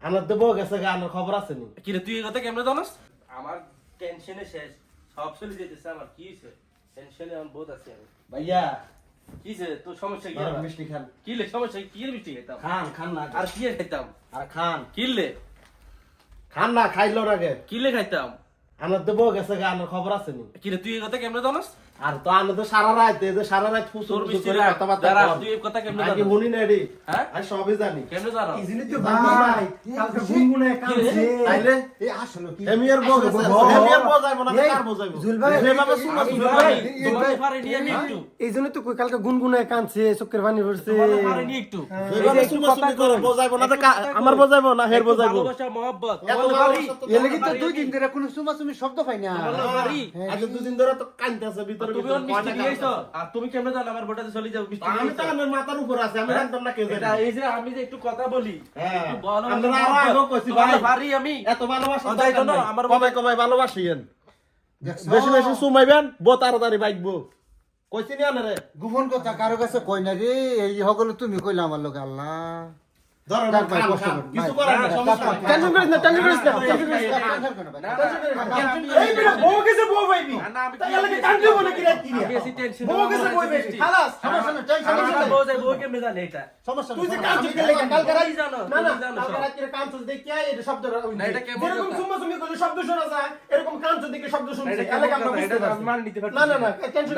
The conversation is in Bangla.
আমার তো বউ গেছে গানের খবর আছে নি? কি রে তুই এই কথা কেমনে জানাস? আমার টেনশনে শেষ, সব চলে যেতেছে। আমার কি হইছে? টেনশনে আমি বহুত আছি আমি। ভাইয়া কি হইছে? তোর সমস্যা কি? গরম মিষ্টি খান। কি লে সমস্যা কি? এর মিষ্টি খাইতাম। খান খান না আর কি এর খাইতাম? আর খান কি লে? খান না খাইলো আগে। কি লে খাইতাম? আমার তো বউ গেছে গানের খবর আছে নি? কি রে তুই এই কথা কেমনে জানাস? আর তো আমি তো সারা রাত এই যে সারা রাত ফুসুর তোর ফুসুর মিষ্টি করে রাখ। কথাবার্তা দাঁড়া, কর। তুই এই কথা কেমনে আমি জানাস? শুনি না রে। হ্যাঁ? আমি সবই জানি। কেমনে জানাস? ইজিনি তো ভাই কালকে গুনগুনে কাঁদছে তাইলে এই আসলে কি হেমিয়ার বউ গেছে। হেমিয়ার বউ যাইবো না তো কার বউ যাইবো? জুল ভাই, যেভাবে সুমা আমি সুমা পারি, ভাই। তোমাকে পারিনি আমি একটু। এই জন্য তো কই কালকে গুনগুনে কাঁদছে চোখের পানি পড়ছে তোমাকে পারিনি একটু। যেভাবে সুমা সুমি করে বউ যাইবো না তো আমার বউ যাইবো না হের বউ যাইবো? ভালোবাসা মহব্বত এত তোমাকে পারি। ভালোবাসা তো এলে কিন্তু 2 দিন ধরে কোনো সুমাসুমি শব্দ পাই না তোমাকে পারি। আজ দুদিন ধরে তো কাঁদতেছে ভিতরে তুমি ভিতরে ওর মিষ্টি কয়টা দিয়েছো কাঁদতেছে। আর তুমি কেমনে জানো আমার বোটাতে চলে যাও মিষ্টি আমি তো দিয়েছো? আমার মাথার উপর আছে আমি জানতাম না কেউ এটা জানে। এই যে আমি যে একটু কথা বলি হ্যাঁ। একটু বলো আমরা আরো আগেও কইছি ভাই। পারি আমি এত ভালোবাসি ও, তাই তো না, আমার কবে কবে ভালোবাসিয়েন বেশি বেশি সুমাইবেন বউ তাড়াতাড়ি বাইকবো কইছি নি আনারে গোপন কথা কারো কাছে কই না রে এই হগল তুমি কইলা আমার লগে আল্লাহ ধরো ডাক ভাই, খান, কষ্ট খান। করো, কিছু ভাই। করার না সমস্যা নাই। টেনশন করিস না টেনশন করিস না টেনশন করিস না এই বেটা বউ গেছে বউ বাইবি না, আমি তাই লাগে কান্দে বলে কি রাত দিরা আমি বেশি টেনশন বউ গেছে বউ বাইবি খালাস সমস্যা নাই টেনশন আমার করিস বউ না যায় বউ কেমনে জানে এটা সমস্যা তুই যে নেই কাজ করতে লাগে কালকে রাত তুমি জানো, না না তুমি জানো কালকে সব। রাত কাম চলতে দেখি এটা শব্দ না, এটা কেমন যেরকম কথা? সুমা সুমি করে শব্দ শোনা যায় এরকম কান চলতে শব্দ শুনছি এটা এলাকা কেমন আমরা কথা? বুঝতে এটা পারছি মান নিতে পারছি না না না টেনশন